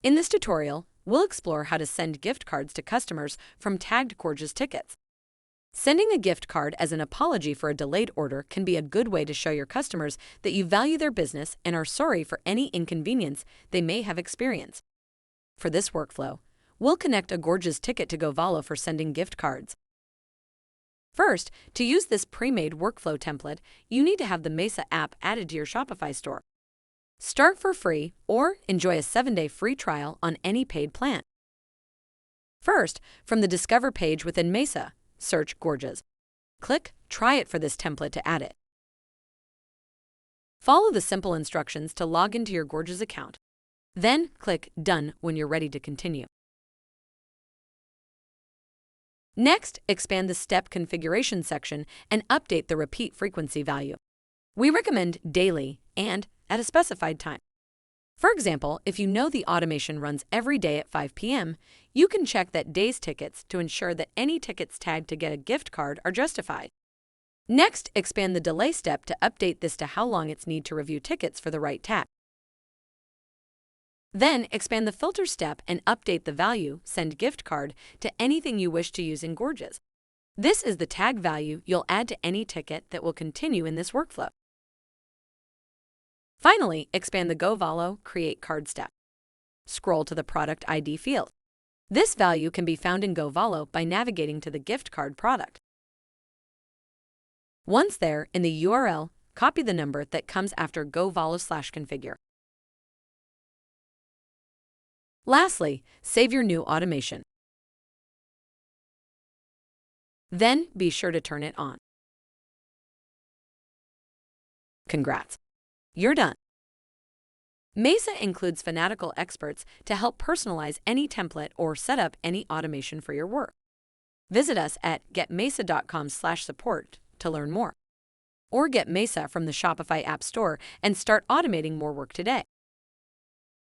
In this tutorial, we'll explore how to send gift cards to customers from tagged Gorgias tickets. Sending a gift card as an apology for a delayed order can be a good way to show your customers that you value their business and are sorry for any inconvenience they may have experienced. For this workflow, we'll connect a Gorgias ticket to GoValo for sending gift cards. First, to use this pre-made workflow template, you need to have the MESA app added to your Shopify store. Start for free or enjoy a 7-day free trial on any paid plan. First, from the Discover page within MESA, search Gorgias. Click Try It for this template to add it. Follow the simple instructions to log into your Gorgias account. Then click Done when you're ready to continue. Next, expand the step configuration section and update the repeat frequency value. We recommend daily and at a specified time. For example, if you know the automation runs every day at 5 p.m., you can check that day's tickets to ensure that any tickets tagged to get a gift card are justified. Next, expand the delay step to update this to how long it's need to review tickets for the right tag. Then, expand the filter step and update the value, Send Gift Card, to anything you wish to use in Gorgias. This is the tag value you'll add to any ticket that will continue in this workflow. Finally, expand the GoValo Create Card step. Scroll to the Product ID field. This value can be found in GoValo by navigating to the gift card product. Once there, in the URL, copy the number that comes after GoValo/configure. Lastly, save your new automation. Then be sure to turn it on. Congrats! You're done. MESA includes fanatical experts to help personalize any template or set up any automation for your work. Visit us at getmesa.com/support to learn more. Or get MESA from the Shopify App Store and start automating more work today.